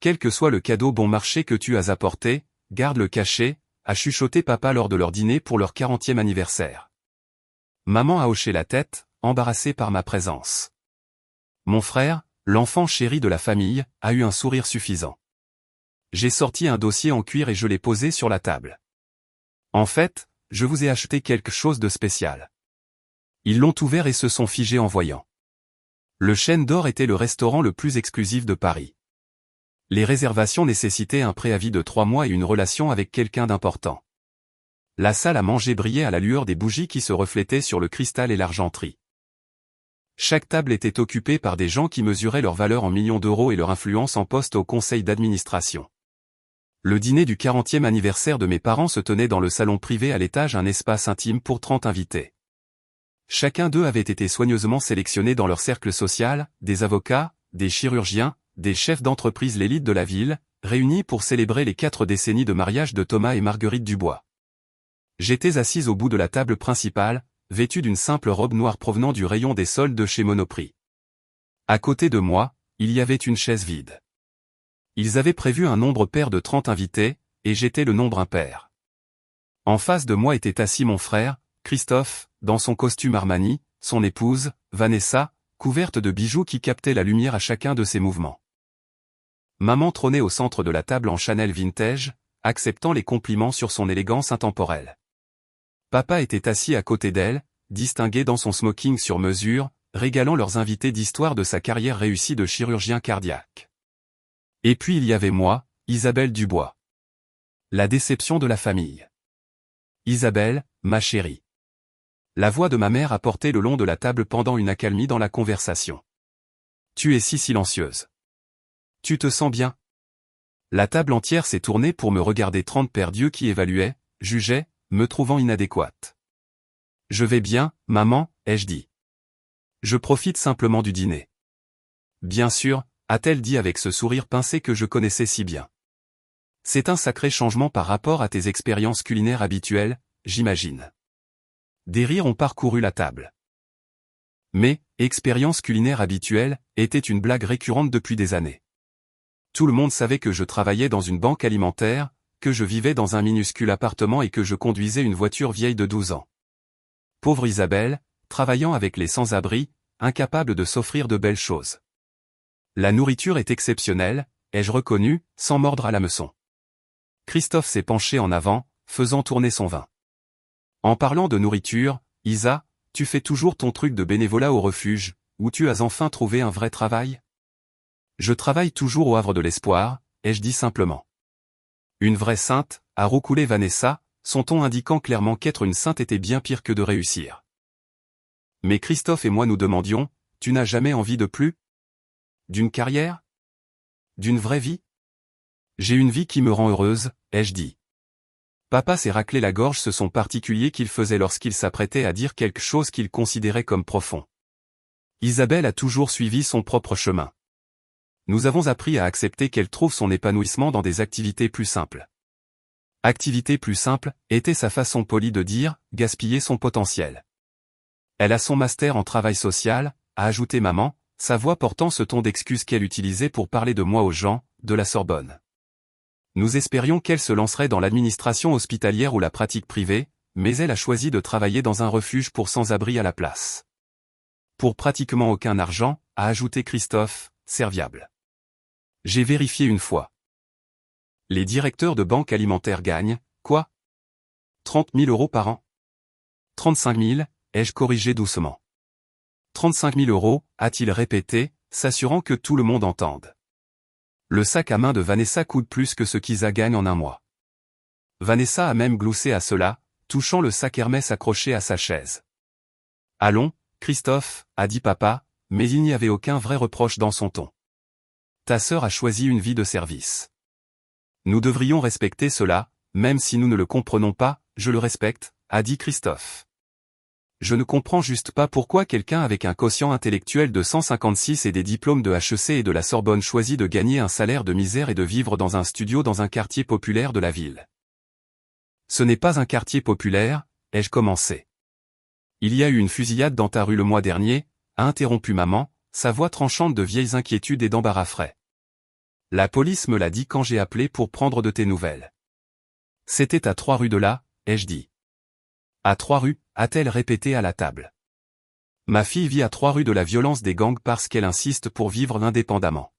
Quel que soit le cadeau bon marché que tu as apporté, garde-le caché, a chuchoté papa lors de leur dîner pour leur 40e anniversaire. Maman a hoché la tête, embarrassée par ma présence. Mon frère, l'enfant chéri de la famille, a eu un sourire suffisant. J'ai sorti un dossier en cuir et je l'ai posé sur la table. En fait, je vous ai acheté quelque chose de spécial. Ils l'ont ouvert et se sont figés en voyant. Le Chêne d'Or était le restaurant le plus exclusif de Paris. Les réservations nécessitaient un préavis de 3 mois et une relation avec quelqu'un d'important. La salle à manger brillait à la lueur des bougies qui se reflétaient sur le cristal et l'argenterie. Chaque table était occupée par des gens qui mesuraient leur valeur en millions d'euros et leur influence en poste au conseil d'administration. Le dîner du 40e anniversaire de mes parents se tenait dans le salon privé à l'étage, un espace intime pour 30 invités. Chacun d'eux avait été soigneusement sélectionné dans leur cercle social, des avocats, des chirurgiens, des chefs d'entreprise, l'élite de la ville, réunis pour célébrer les 4 décennies de mariage de Thomas et Marguerite Dubois. J'étais assise au bout de la table principale, vêtue d'une simple robe noire provenant du rayon des soldes de chez Monoprix. À côté de moi, il y avait une chaise vide. Ils avaient prévu un nombre pair de 30 invités, et j'étais le nombre impair. En face de moi était assis mon frère, Christophe, dans son costume Armani, son épouse, Vanessa, couverte de bijoux qui captaient la lumière à chacun de ses mouvements. Maman trônait au centre de la table en Chanel vintage, acceptant les compliments sur son élégance intemporelle. Papa était assis à côté d'elle, distingué dans son smoking sur mesure, régalant leurs invités d'histoires de sa carrière réussie de chirurgien cardiaque. Et puis il y avait moi, Isabelle Dubois. La déception de la famille. Isabelle, ma chérie. La voix de ma mère a porté le long de la table pendant une accalmie dans la conversation. Tu es si silencieuse. Tu te sens bien? La table entière s'est tournée pour me regarder, 30 paires d'yeux qui évaluaient, jugeaient, me trouvant inadéquate. Je vais bien, maman, ai-je dit. Je profite simplement du dîner. Bien sûr, a-t-elle dit avec ce sourire pincé que je connaissais si bien. C'est un sacré changement par rapport à tes expériences culinaires habituelles, j'imagine. Des rires ont parcouru la table. Mais, expérience culinaire habituelle, était une blague récurrente depuis des années. Tout le monde savait que je travaillais dans une banque alimentaire, que je vivais dans un minuscule appartement et que je conduisais une voiture vieille de 12 ans. Pauvre Isabelle, travaillant avec les sans-abri, incapable de s'offrir de belles choses. La nourriture est exceptionnelle, ai-je reconnu, sans mordre à l'hameçon. Christophe s'est penché en avant, faisant tourner son vin. En parlant de nourriture, Isa, tu fais toujours ton truc de bénévolat au refuge, où tu as enfin trouvé un vrai travail? Je travaille toujours au Havre de l'Espoir, ai-je dit simplement. Une vraie sainte, a roucoulé Vanessa, son ton indiquant clairement qu'être une sainte était bien pire que de réussir. Mais Christophe et moi nous demandions, tu n'as jamais envie de plus? D'une carrière? D'une vraie vie? J'ai une vie qui me rend heureuse, ai-je dit. Papa s'est raclé la gorge, ce son particulier qu'il faisait lorsqu'il s'apprêtait à dire quelque chose qu'il considérait comme profond. Isabelle a toujours suivi son propre chemin. Nous avons appris à accepter qu'elle trouve son épanouissement dans des activités plus simples. Activité plus simple, était sa façon polie de dire, gaspiller son potentiel. Elle a son master en travail social, a ajouté maman, sa voix portant ce ton d'excuse qu'elle utilisait pour parler de moi aux gens, de la Sorbonne. Nous espérions qu'elle se lancerait dans l'administration hospitalière ou la pratique privée, mais elle a choisi de travailler dans un refuge pour sans-abri à la place. Pour pratiquement aucun argent, a ajouté Christophe, serviable. J'ai vérifié une fois. Les directeurs de banque alimentaire gagnent, quoi? 30 000 euros par an? 35 000, ai-je corrigé doucement. 35 000 euros, a-t-il répété, s'assurant que tout le monde entende. Le sac à main de Vanessa coûte plus que ce qu'Isa gagne en un mois. Vanessa a même gloussé à cela, touchant le sac Hermès accroché à sa chaise. Allons, Christophe, a dit papa, mais il n'y avait aucun vrai reproche dans son ton. Ta sœur a choisi une vie de service. Nous devrions respecter cela, même si nous ne le comprenons pas, je le respecte, a dit Christophe. Je ne comprends juste pas pourquoi quelqu'un avec un quotient intellectuel de 156 et des diplômes de HEC et de la Sorbonne choisit de gagner un salaire de misère et de vivre dans un studio dans un quartier populaire de la ville. Ce n'est pas un quartier populaire, ai-je commencé. Il y a eu une fusillade dans ta rue le mois dernier, a interrompu maman, sa voix tranchante de vieilles inquiétudes et d'embarras frais. La police me l'a dit quand j'ai appelé pour prendre de tes nouvelles. C'était à 3 rues de là, ai-je dit. À 3 rues, a-t-elle répété à la table. Ma fille vit à 3 rues de la violence des gangs parce qu'elle insiste pour vivre indépendamment.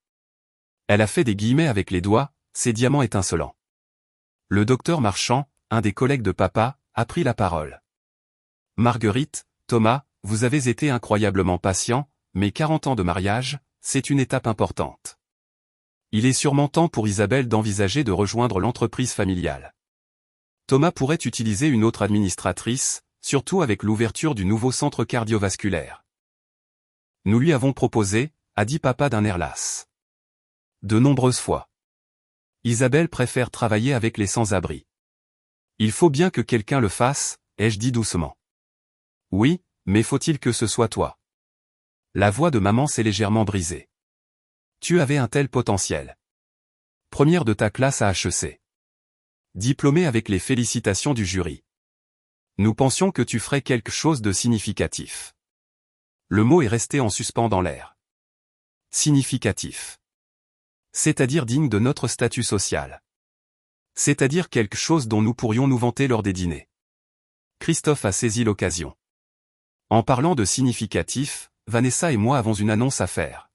Elle a fait des guillemets avec les doigts, ses diamants étincelants. Le docteur Marchand, un des collègues de papa, a pris la parole. Marguerite, Thomas, vous avez été incroyablement patients, mais 40 ans de mariage, c'est une étape importante. Il est sûrement temps pour Isabelle d'envisager de rejoindre l'entreprise familiale. Thomas pourrait utiliser une autre administratrice, surtout avec l'ouverture du nouveau centre cardiovasculaire. Nous lui avons proposé, a dit papa d'un air las. De nombreuses fois. Isabelle préfère travailler avec les sans-abri. Il faut bien que quelqu'un le fasse, ai-je dit doucement. Oui, mais faut-il que ce soit toi? La voix de maman s'est légèrement brisée. Tu avais un tel potentiel. Première de ta classe à HEC. Diplômée avec les félicitations du jury. Nous pensions que tu ferais quelque chose de significatif. Le mot est resté en suspens dans l'air. Significatif. C'est-à-dire digne de notre statut social. C'est-à-dire quelque chose dont nous pourrions nous vanter lors des dîners. Christophe a saisi l'occasion. En parlant de significatif, Vanessa et moi avons une annonce à faire.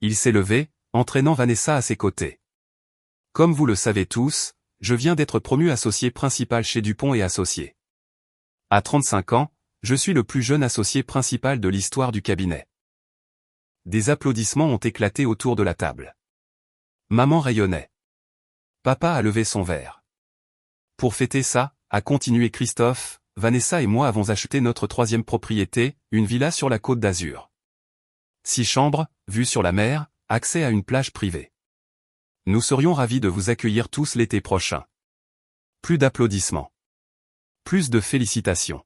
Il s'est levé, entraînant Vanessa à ses côtés. Comme vous le savez tous, je viens d'être promu associé principal chez Dupont et Associés. À 35 ans, je suis le plus jeune associé principal de l'histoire du cabinet. Des applaudissements ont éclaté autour de la table. Maman rayonnait. Papa a levé son verre. Pour fêter ça, a continué Christophe, Vanessa et moi avons acheté notre 3e propriété, une villa sur la Côte d'Azur. 6 chambres, vue sur la mer, accès à une plage privée. Nous serions ravis de vous accueillir tous l'été prochain. Plus d'applaudissements. Plus de félicitations.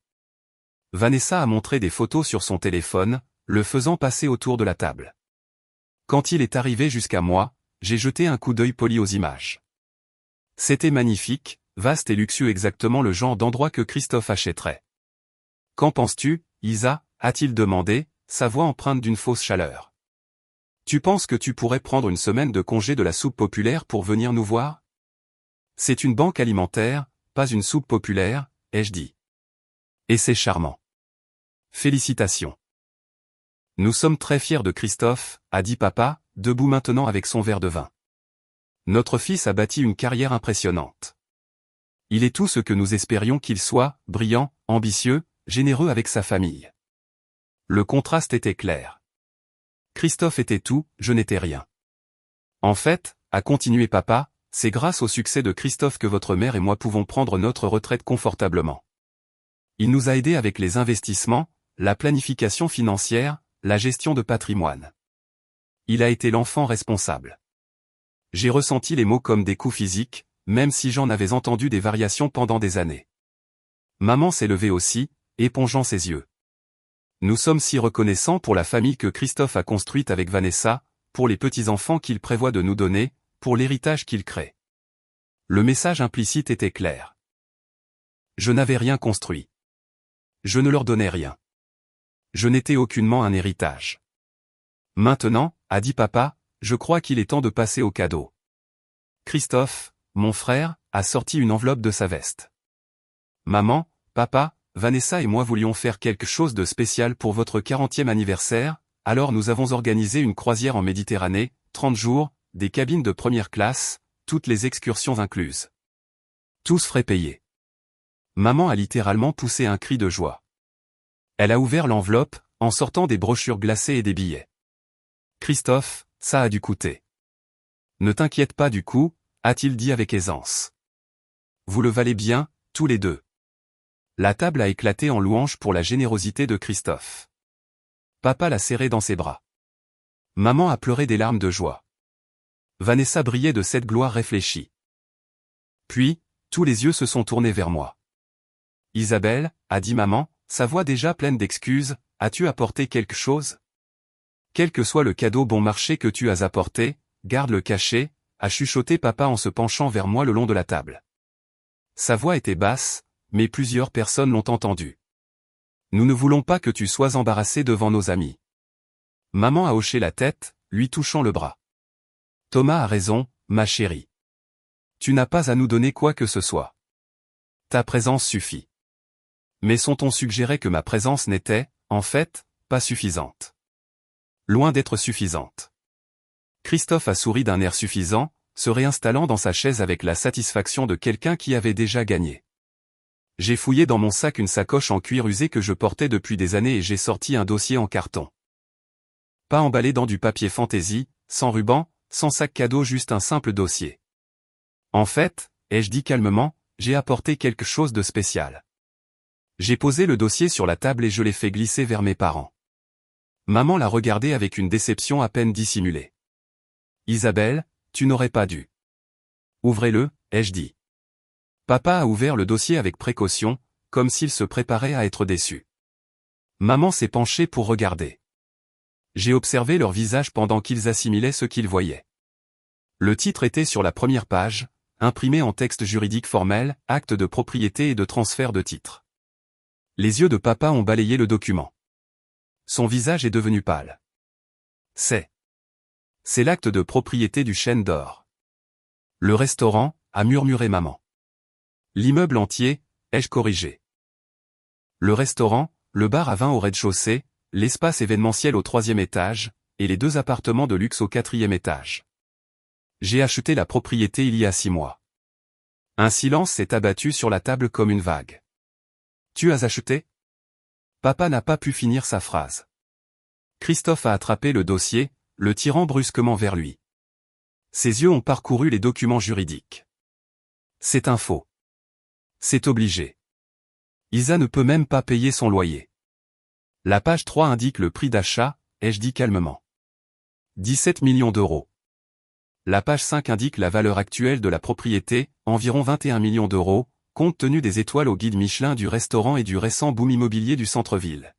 Vanessa a montré des photos sur son téléphone, le faisant passer autour de la table. Quand il est arrivé jusqu'à moi, j'ai jeté un coup d'œil poli aux images. C'était magnifique, vaste et luxueux, exactement le genre d'endroit que Christophe achèterait. Qu'en penses-tu, Isa, a-t-il demandé, sa voix empreinte d'une fausse chaleur. Tu penses que tu pourrais prendre une semaine de congé de la soupe populaire pour venir nous voir? C'est une banque alimentaire, pas une soupe populaire, ai-je dit. Et c'est charmant. Félicitations. Nous sommes très fiers de Christophe, a dit papa, debout maintenant avec son verre de vin. Notre fils a bâti une carrière impressionnante. Il est tout ce que nous espérions qu'il soit, brillant, ambitieux, généreux avec sa famille. Le contraste était clair. Christophe était tout, je n'étais rien. En fait, a continué papa, c'est grâce au succès de Christophe que votre mère et moi pouvons prendre notre retraite confortablement. Il nous a aidés avec les investissements, la planification financière, la gestion de patrimoine. Il a été l'enfant responsable. J'ai ressenti les mots comme des coups physiques, même si j'en avais entendu des variations pendant des années. Maman s'est levée aussi, épongeant ses yeux. Nous sommes si reconnaissants pour la famille que Christophe a construite avec Vanessa, pour les petits-enfants qu'il prévoit de nous donner, pour l'héritage qu'il crée. Le message implicite était clair. Je n'avais rien construit. Je ne leur donnais rien. Je n'étais aucunement un héritage. Maintenant, a dit papa, je crois qu'il est temps de passer au cadeau. Christophe, mon frère, a sorti une enveloppe de sa veste. Maman, papa, Vanessa et moi voulions faire quelque chose de spécial pour votre 40e anniversaire, alors nous avons organisé une croisière en Méditerranée, 30 jours, des cabines de première classe, toutes les excursions incluses. Tous frais payés. Maman a littéralement poussé un cri de joie. Elle a ouvert l'enveloppe, en sortant des brochures glacées et des billets. Christophe, ça a dû coûter. Ne t'inquiète pas du coup, a-t-il dit avec aisance. Vous le valez bien, tous les deux. La table a éclaté en louange pour la générosité de Christophe. Papa l'a serré dans ses bras. Maman a pleuré des larmes de joie. Vanessa brillait de cette gloire réfléchie. Puis, tous les yeux se sont tournés vers moi. Isabelle, a dit maman, sa voix déjà pleine d'excuses, as-tu apporté quelque chose? Quel que soit le cadeau bon marché que tu as apporté, garde-le caché, a chuchoté papa en se penchant vers moi le long de la table. Sa voix était basse, mais plusieurs personnes l'ont entendu. Nous ne voulons pas que tu sois embarrassé devant nos amis. Maman a hoché la tête, lui touchant le bras. Thomas a raison, ma chérie. Tu n'as pas à nous donner quoi que ce soit. Ta présence suffit. Mais son ton suggérait que ma présence n'était, en fait, pas suffisante. Loin d'être suffisante. Christophe a souri d'un air suffisant, se réinstallant dans sa chaise avec la satisfaction de quelqu'un qui avait déjà gagné. J'ai fouillé dans mon sac une sacoche en cuir usé que je portais depuis des années et j'ai sorti un dossier en carton. Pas emballé dans du papier fantaisie, sans ruban, sans sac cadeau, juste un simple dossier. En fait, ai-je dit calmement, j'ai apporté quelque chose de spécial. J'ai posé le dossier sur la table et je l'ai fait glisser vers mes parents. Maman l'a regardé avec une déception à peine dissimulée. Isabelle, tu n'aurais pas dû. Ouvrez-le, ai-je dit. Papa a ouvert le dossier avec précaution, comme s'il se préparait à être déçu. Maman s'est penchée pour regarder. J'ai observé leur visage pendant qu'ils assimilaient ce qu'ils voyaient. Le titre était sur la première page, imprimé en texte juridique formel, acte de propriété et de transfert de titre. Les yeux de papa ont balayé le document. Son visage est devenu pâle. C'est l'acte de propriété du Chêne d'Or. Le restaurant, a murmuré maman. L'immeuble entier, ai-je corrigé. Le restaurant, le bar à vin au rez-de-chaussée, l'espace événementiel au 3e étage, et les 2 appartements de luxe au 4e étage. J'ai acheté la propriété il y a 6 mois. Un silence s'est abattu sur la table comme une vague. Tu as acheté? Papa n'a pas pu finir sa phrase. Christophe a attrapé le dossier, le tirant brusquement vers lui. Ses yeux ont parcouru les documents juridiques. C'est un faux. C'est obligé. Isa ne peut même pas payer son loyer. La page 3 indique le prix d'achat, ai-je dit calmement. 17 millions d'euros. La page 5 indique la valeur actuelle de la propriété, environ 21 millions d'euros, compte tenu des étoiles au guide Michelin du restaurant et du récent boom immobilier du centre-ville.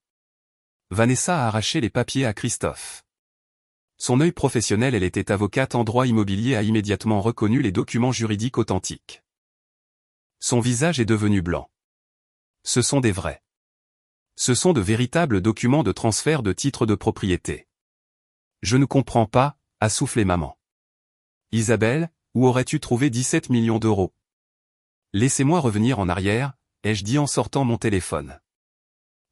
Vanessa a arraché les papiers à Christophe. Son œil professionnel, elle était avocate en droit immobilier, a immédiatement reconnu les documents juridiques authentiques. Son visage est devenu blanc. Ce sont des vrais. Ce sont de véritables documents de transfert de titres de propriété. Je ne comprends pas, a soufflé maman. Isabelle, où aurais-tu trouvé 17 millions d'euros? Laissez-moi revenir en arrière, ai-je dit en sortant mon téléphone.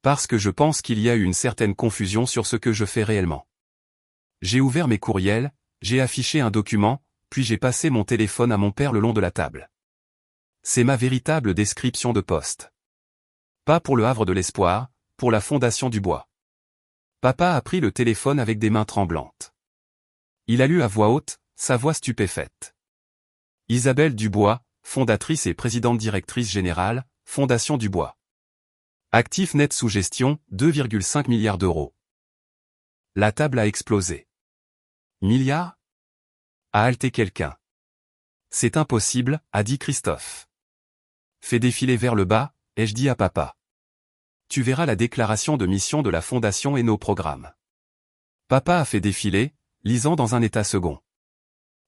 Parce que je pense qu'il y a eu une certaine confusion sur ce que je fais réellement. J'ai ouvert mes courriels, j'ai affiché un document, puis j'ai passé mon téléphone à mon père le long de la table. C'est ma véritable description de poste. Pas pour le Havre de l'Espoir, pour la Fondation du Bois. Papa a pris le téléphone avec des mains tremblantes. Il a lu à voix haute, sa voix stupéfaite. Isabelle Dubois, fondatrice et présidente directrice générale, Fondation du Bois. Actif net sous gestion, 2,5 milliards d'euros. La table a explosé. Milliards? A halté quelqu'un. C'est impossible, a dit Christophe. Fais défiler vers le bas, ai-je dit à papa. Tu verras la déclaration de mission de la Fondation et nos programmes. Papa a fait défiler, lisant dans un état second.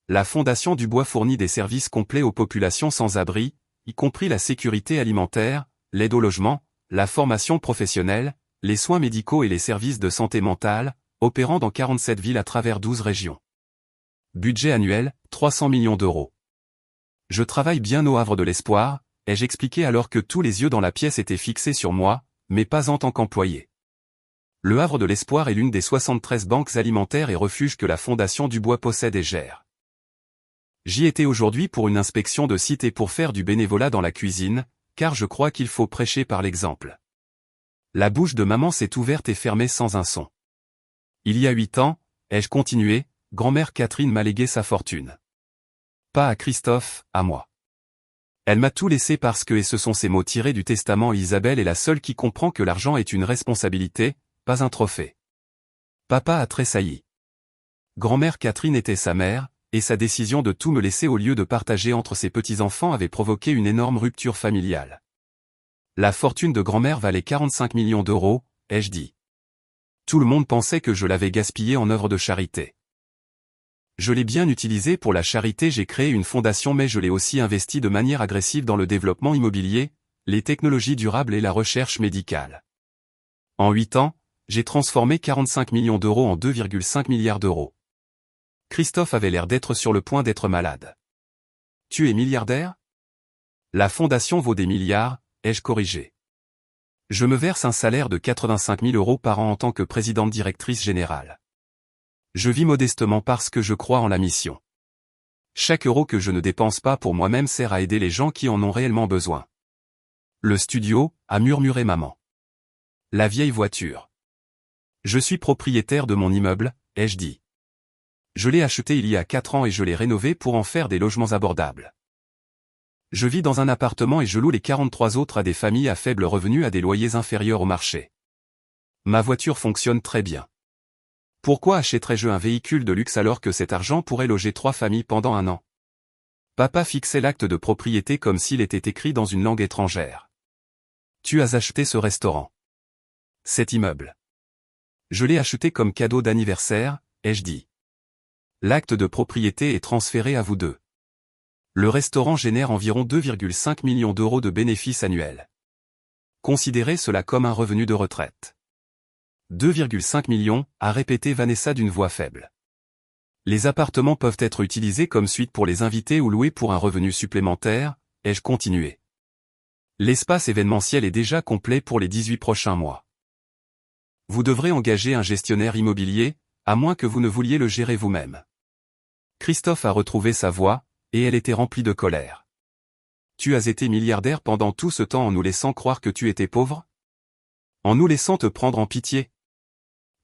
La Fondation du Bois fournit des services complets aux populations sans abri, y compris la sécurité alimentaire, l'aide au logement, la formation professionnelle, les soins médicaux et les services de santé mentale, opérant dans 47 villes à travers 12 régions. Budget annuel, 300 millions d'euros. Je travaille bien au Havre de l'Espoir, ai-je expliqué alors que tous les yeux dans la pièce étaient fixés sur moi, mais pas en tant qu'employé. Le Havre de l'Espoir est l'une des 73 banques alimentaires et refuges que la Fondation du Bois possède et gère. J'y étais aujourd'hui pour une inspection de site et pour faire du bénévolat dans la cuisine, car je crois qu'il faut prêcher par l'exemple. La bouche de maman s'est ouverte et fermée sans un son. Il y a 8 ans, ai-je continué, grand-mère Catherine m'a légué sa fortune. Pas à Christophe, à moi. Elle m'a tout laissé parce que, et ce sont ces mots tirés du testament, Isabelle est la seule qui comprend que l'argent est une responsabilité, pas un trophée. Papa a tressailli. Grand-mère Catherine était sa mère, et sa décision de tout me laisser au lieu de partager entre ses petits-enfants avait provoqué une énorme rupture familiale. La fortune de grand-mère valait 45 millions d'euros, ai-je dit. Tout le monde pensait que je l'avais gaspillée en œuvre de charité. Je l'ai bien utilisée pour la charité, j'ai créé une fondation, mais je l'ai aussi investie de manière agressive dans le développement immobilier, les technologies durables et la recherche médicale. En 8 ans, j'ai transformé 45 millions d'euros en 2,5 milliards d'euros. Christophe avait l'air d'être sur le point d'être malade. Tu es milliardaire? La fondation vaut des milliards, ai-je corrigé. Je me verse un salaire de 85 000 € par an en tant que présidente directrice générale. Je vis modestement parce que je crois en la mission. Chaque euro que je ne dépense pas pour moi-même sert à aider les gens qui en ont réellement besoin. Le studio, a murmuré maman. La vieille voiture. Je suis propriétaire de mon immeuble, ai-je dit. Je l'ai acheté il y a 4 ans et je l'ai rénové pour en faire des logements abordables. Je vis dans un appartement et je loue les 43 autres à des familles à faible revenu à des loyers inférieurs au marché. Ma voiture fonctionne très bien. Pourquoi achèterais-je un véhicule de luxe alors que cet argent pourrait loger 3 familles pendant un an? Papa fixait l'acte de propriété comme s'il était écrit dans une langue étrangère. Tu as acheté ce restaurant. Cet immeuble. Je l'ai acheté comme cadeau d'anniversaire, ai-je dit. L'acte de propriété est transféré à vous deux. Le restaurant génère environ 2,5 millions d'euros de bénéfices annuels. Considérez cela comme un revenu de retraite. 2,5 millions, a répété Vanessa d'une voix faible. Les appartements peuvent être utilisés comme suite pour les invités ou loués pour un revenu supplémentaire, ai-je continué. L'espace événementiel est déjà complet pour les 18 prochains mois. Vous devrez engager un gestionnaire immobilier, à moins que vous ne vouliez le gérer vous-même. Christophe a retrouvé sa voix, et elle était remplie de colère. Tu as été milliardaire pendant tout ce temps en nous laissant croire que tu étais pauvre? En nous laissant te prendre en pitié?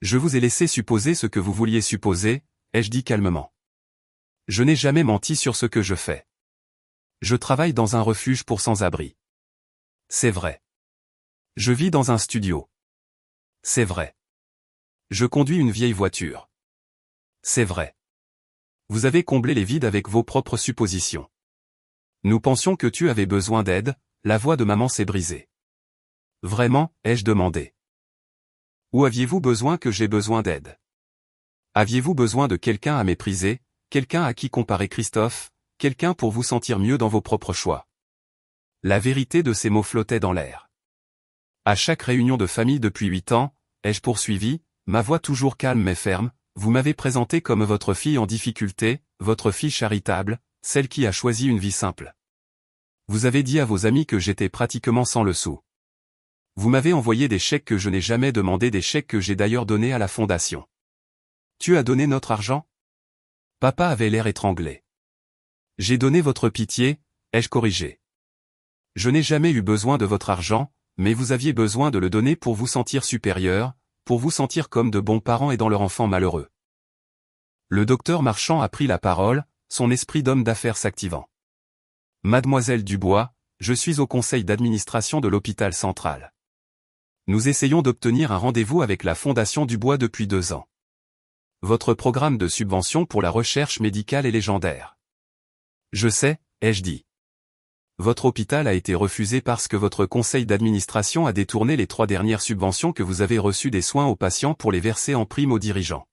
Je vous ai laissé supposer ce que vous vouliez supposer, ai-je dit calmement. Je n'ai jamais menti sur ce que je fais. Je travaille dans un refuge pour sans-abri. C'est vrai. Je vis dans un studio. C'est vrai. Je conduis une vieille voiture. C'est vrai. Vous avez comblé les vides avec vos propres suppositions. Nous pensions que tu avais besoin d'aide, la voix de maman s'est brisée. Vraiment, ai-je demandé. Ou aviez-vous besoin que j'aie besoin d'aide? Aviez-vous besoin de quelqu'un à mépriser, quelqu'un à qui comparer Christophe, quelqu'un pour vous sentir mieux dans vos propres choix? La vérité de ces mots flottait dans l'air. À chaque réunion de famille depuis 8 ans, ai-je poursuivi, ma voix toujours calme mais ferme, vous m'avez présenté comme votre fille en difficulté, votre fille charitable, celle qui a choisi une vie simple. Vous avez dit à vos amis que j'étais pratiquement sans le sou. Vous m'avez envoyé des chèques que je n'ai jamais demandé, des chèques que j'ai d'ailleurs donnés à la fondation. Tu as donné notre argent? Papa avait l'air étranglé. J'ai donné votre pitié, ai-je corrigé. Je n'ai jamais eu besoin de votre argent, mais vous aviez besoin de le donner pour vous sentir supérieur, pour vous sentir comme de bons parents aidant leur enfant malheureux. Le docteur Marchand a pris la parole, son esprit d'homme d'affaires s'activant. Mademoiselle Dubois, je suis au conseil d'administration de l'hôpital central. Nous essayons d'obtenir un rendez-vous avec la Fondation Dubois depuis 2 ans. Votre programme de subvention pour la recherche médicale est légendaire. Je sais, ai-je dit. Votre hôpital a été refusé parce que votre conseil d'administration a détourné les 3 dernières subventions que vous avez reçues des soins aux patients pour les verser en prime aux dirigeants.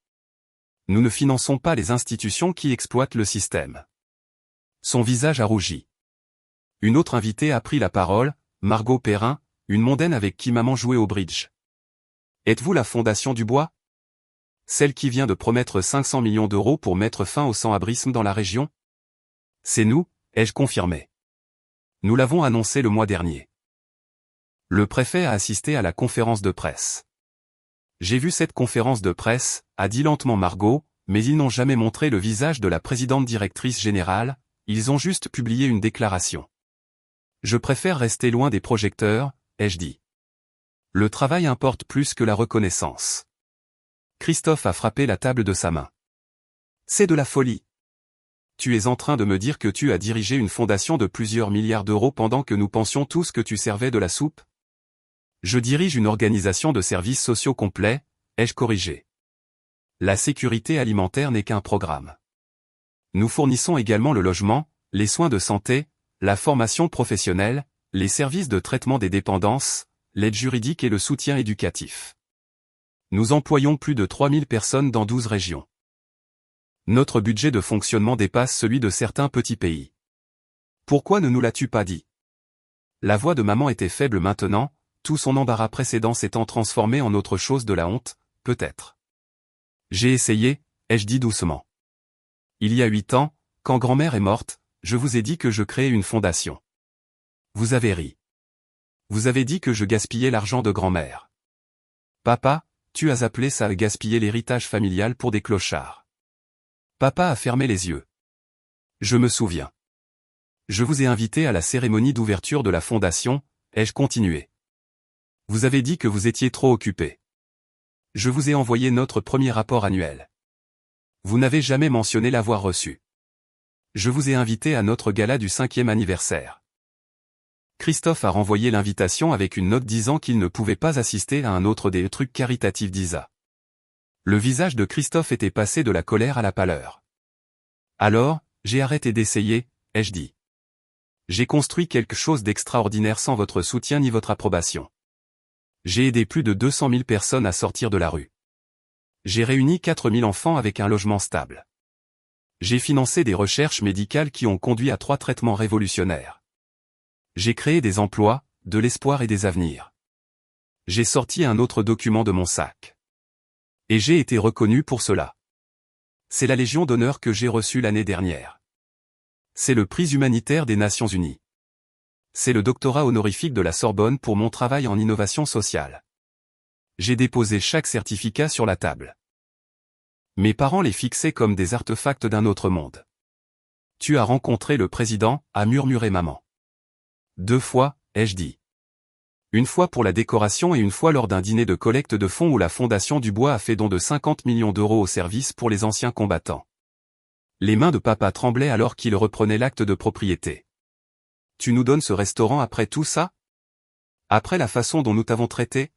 Nous ne finançons pas les institutions qui exploitent le système. Son visage a rougi. Une autre invitée a pris la parole, Margot Perrin, une mondaine avec qui maman jouait au bridge. Êtes-vous la Fondation Dubois? Celle qui vient de promettre 500 millions d'euros pour mettre fin au sans-abrisme dans la région? C'est nous, ai-je confirmé. Nous l'avons annoncé le mois dernier. Le préfet a assisté à la conférence de presse. J'ai vu cette conférence de presse, a dit lentement Margot, mais ils n'ont jamais montré le visage de la présidente directrice générale, ils ont juste publié une déclaration. Je préfère rester loin des projecteurs, ai-je dit. Le travail importe plus que la reconnaissance. Christophe a frappé la table de sa main. C'est de la folie. Tu es en train de me dire que tu as dirigé une fondation de plusieurs milliards d'euros pendant que nous pensions tous que tu servais de la soupe? Je dirige une organisation de services sociaux complets, ai-je corrigé. La sécurité alimentaire n'est qu'un programme. Nous fournissons également le logement, les soins de santé, la formation professionnelle, les services de traitement des dépendances, l'aide juridique et le soutien éducatif. Nous employons plus de 3000 personnes dans 12 régions. Notre budget de fonctionnement dépasse celui de certains petits pays. Pourquoi ne nous l'as-tu pas dit? La voix de maman était faible maintenant, tout son embarras précédent s'étant transformé en autre chose, de la honte, peut-être. J'ai essayé, ai-je dit doucement. Il y a 8 ans, quand grand-mère est morte, je vous ai dit que je créais une fondation. Vous avez ri. Vous avez dit que je gaspillais l'argent de grand-mère. Papa, tu as appelé ça gaspiller l'héritage familial pour des clochards. Papa a fermé les yeux. Je me souviens. Je vous ai invité à la cérémonie d'ouverture de la fondation, ai-je continué. Vous avez dit que vous étiez trop occupé. Je vous ai envoyé notre premier rapport annuel. Vous n'avez jamais mentionné l'avoir reçu. Je vous ai invité à notre gala du 5e anniversaire. Christophe a renvoyé l'invitation avec une note disant qu'il ne pouvait pas assister à un autre des trucs caritatifs d'Isa. Le visage de Christophe était passé de la colère à la pâleur. Alors, j'ai arrêté d'essayer, ai-je dit. J'ai construit quelque chose d'extraordinaire sans votre soutien ni votre approbation. J'ai aidé plus de 200 000 personnes à sortir de la rue. J'ai réuni 4 000 enfants avec un logement stable. J'ai financé des recherches médicales qui ont conduit à 3 traitements révolutionnaires. J'ai créé des emplois, de l'espoir et des avenirs. J'ai sorti un autre document de mon sac. Et j'ai été reconnu pour cela. C'est la Légion d'honneur que j'ai reçue l'année dernière. C'est le prix humanitaire des Nations Unies. C'est le doctorat honorifique de la Sorbonne pour mon travail en innovation sociale. J'ai déposé chaque certificat sur la table. Mes parents les fixaient comme des artefacts d'un autre monde. Tu as rencontré le président, a murmuré maman. 2 fois, ai-je dit. Une fois pour la décoration et une fois lors d'un dîner de collecte de fonds où la Fondation Dubois a fait don de 50 millions d'euros au service pour les anciens combattants. Les mains de papa tremblaient alors qu'il reprenait l'acte de propriété. Tu nous donnes ce restaurant après tout ça? Après la façon dont nous t'avons traité?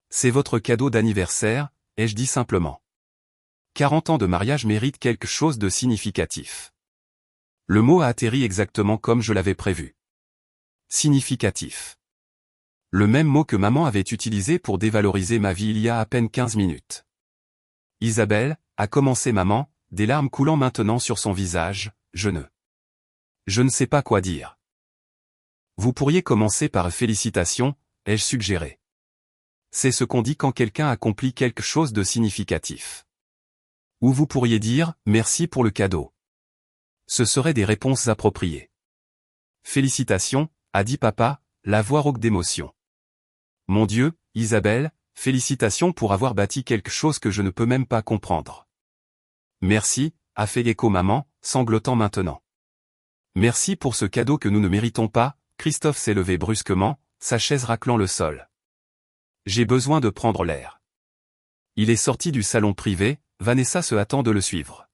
C'est votre cadeau d'anniversaire, ai-je dit simplement. 40 ans de mariage méritent quelque chose de significatif. Le mot a atterri exactement comme je l'avais prévu. Significatif. Le même mot que maman avait utilisé pour dévaloriser ma vie il y a à peine 15 minutes. Isabelle, a commencé maman, des larmes coulant maintenant sur son visage, je ne sais pas quoi dire. Vous pourriez commencer par félicitations, ai-je suggéré. C'est ce qu'on dit quand quelqu'un accomplit quelque chose de significatif. Ou vous pourriez dire, merci pour le cadeau. Ce seraient des réponses appropriées. Félicitations, a dit papa, la voix rauque d'émotion. Mon Dieu, Isabelle, félicitations pour avoir bâti quelque chose que je ne peux même pas comprendre. Merci, a fait écho maman, sanglotant maintenant. Merci pour ce cadeau que nous ne méritons pas, Christophe s'est levé brusquement, sa chaise raclant le sol. J'ai besoin de prendre l'air. Il est sorti du salon privé, Vanessa se hâtant de le suivre.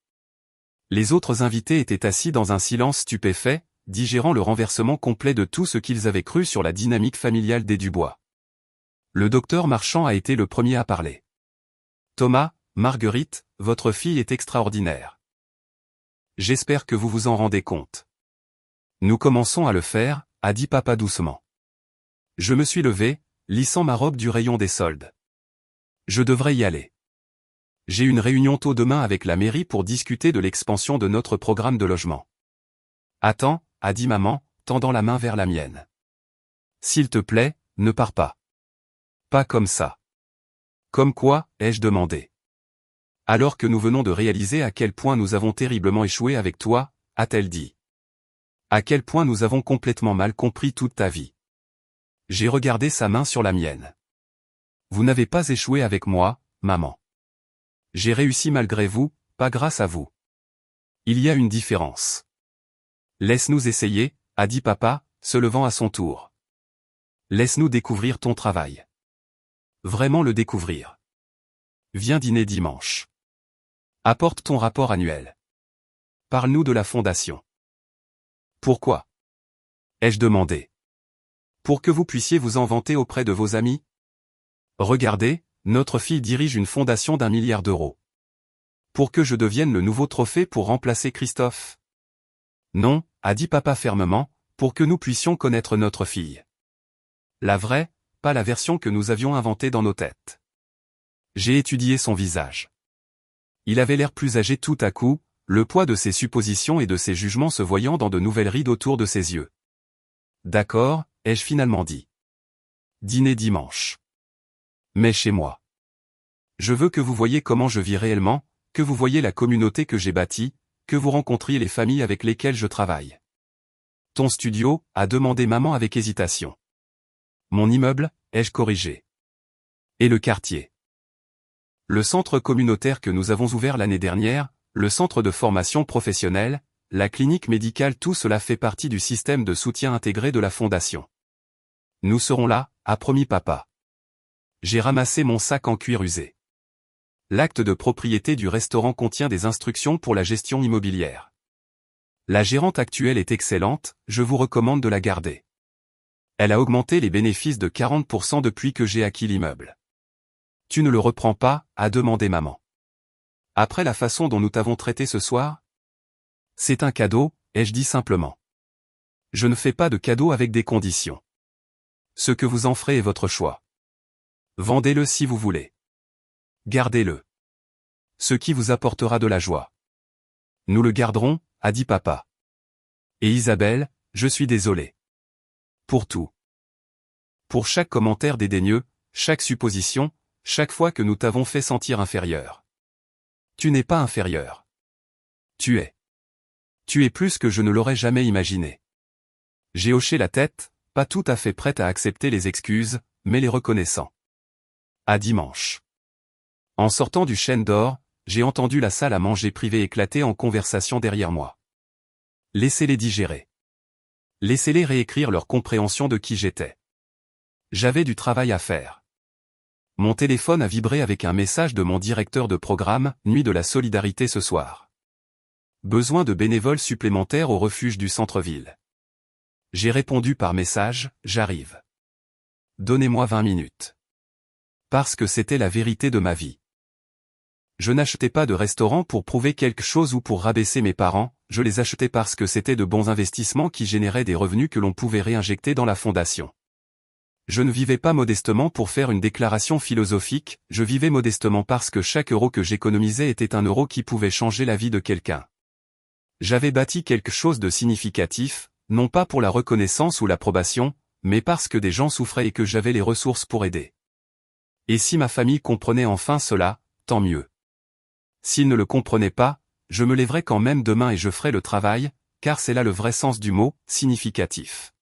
Les autres invités étaient assis dans un silence stupéfait, digérant le renversement complet de tout ce qu'ils avaient cru sur la dynamique familiale des Dubois. Le docteur Marchand a été le premier à parler. Thomas, Marguerite, votre fille est extraordinaire. J'espère que vous vous en rendez compte. Nous commençons à le faire, a dit papa doucement. Je me suis levé, lissant ma robe du rayon des soldes. Je devrais y aller. J'ai une réunion tôt demain avec la mairie pour discuter de l'expansion de notre programme de logement. Attends, a dit maman, tendant la main vers la mienne. S'il te plaît, ne pars pas. Pas comme ça. Comme quoi, ai-je demandé. Alors que nous venons de réaliser à quel point nous avons terriblement échoué avec toi, a-t-elle dit. À quel point nous avons complètement mal compris toute ta vie. J'ai regardé sa main sur la mienne. Vous n'avez pas échoué avec moi, maman. J'ai réussi malgré vous, pas grâce à vous. Il y a une différence. Laisse-nous essayer, a dit papa, se levant à son tour. Laisse-nous découvrir ton travail. Vraiment le découvrir. Viens dîner dimanche. Apporte ton rapport annuel. Parle-nous de la fondation. Pourquoi? Ai-je demandé. Pour que vous puissiez vous en vanter auprès de vos amis? Regardez, notre fille dirige une fondation d'1 milliard d'euros. Pour que je devienne le nouveau trophée pour remplacer Christophe? Non, a dit papa fermement, pour que nous puissions connaître notre fille. La vraie, pas la version que nous avions inventée dans nos têtes. J'ai étudié son visage. Il avait l'air plus âgé tout à coup, le poids de ses suppositions et de ses jugements se voyant dans de nouvelles rides autour de ses yeux. D'accord, ai-je finalement dit. Dîner dimanche. Mais chez moi. Je veux que vous voyiez comment je vis réellement, que vous voyiez la communauté que j'ai bâtie, que vous rencontriez les familles avec lesquelles je travaille. Ton studio, a demandé maman avec hésitation. Mon immeuble, ai-je corrigé. Et le quartier. Le centre communautaire que nous avons ouvert l'année dernière, le centre de formation professionnelle, la clinique médicale, tout cela fait partie du système de soutien intégré de la Fondation. Nous serons là, a promis papa. J'ai ramassé mon sac en cuir usé. L'acte de propriété du restaurant contient des instructions pour la gestion immobilière. La gérante actuelle est excellente, je vous recommande de la garder. Elle a augmenté les bénéfices de 40% depuis que j'ai acquis l'immeuble. Tu ne le reprends pas, a demandé maman. Après la façon dont nous t'avons traité ce soir? C'est un cadeau, ai-je dit simplement. Je ne fais pas de cadeaux avec des conditions. Ce que vous en ferez est votre choix. Vendez-le si vous voulez. Gardez-le. Ce qui vous apportera de la joie. Nous le garderons, a dit papa. Et Isabelle, je suis désolé. Pour tout. Pour chaque commentaire dédaigneux, chaque supposition, chaque fois que nous t'avons fait sentir inférieur. Tu n'es pas inférieur. Tu es. Tu es plus que je ne l'aurais jamais imaginé. J'ai hoché la tête, pas tout à fait prête à accepter les excuses, mais les reconnaissant. À dimanche. En sortant du Chêne d'Or, j'ai entendu la salle à manger privée éclater en conversation derrière moi. Laissez-les digérer. Laissez-les réécrire leur compréhension de qui j'étais. J'avais du travail à faire. Mon téléphone a vibré avec un message de mon directeur de programme, Nuit de la solidarité ce soir. Besoin de bénévoles supplémentaires au refuge du centre-ville. J'ai répondu par message, j'arrive. Donnez-moi 20 minutes. Parce que c'était la vérité de ma vie. Je n'achetais pas de restaurant pour prouver quelque chose ou pour rabaisser mes parents, je les achetais parce que c'était de bons investissements qui généraient des revenus que l'on pouvait réinjecter dans la fondation. Je ne vivais pas modestement pour faire une déclaration philosophique, je vivais modestement parce que chaque euro que j'économisais était un euro qui pouvait changer la vie de quelqu'un. J'avais bâti quelque chose de significatif, non pas pour la reconnaissance ou l'approbation, mais parce que des gens souffraient et que j'avais les ressources pour aider. Et si ma famille comprenait enfin cela, tant mieux. S'ils ne le comprenaient pas, je me lèverai quand même demain et je ferai le travail, car c'est là le vrai sens du mot, significatif.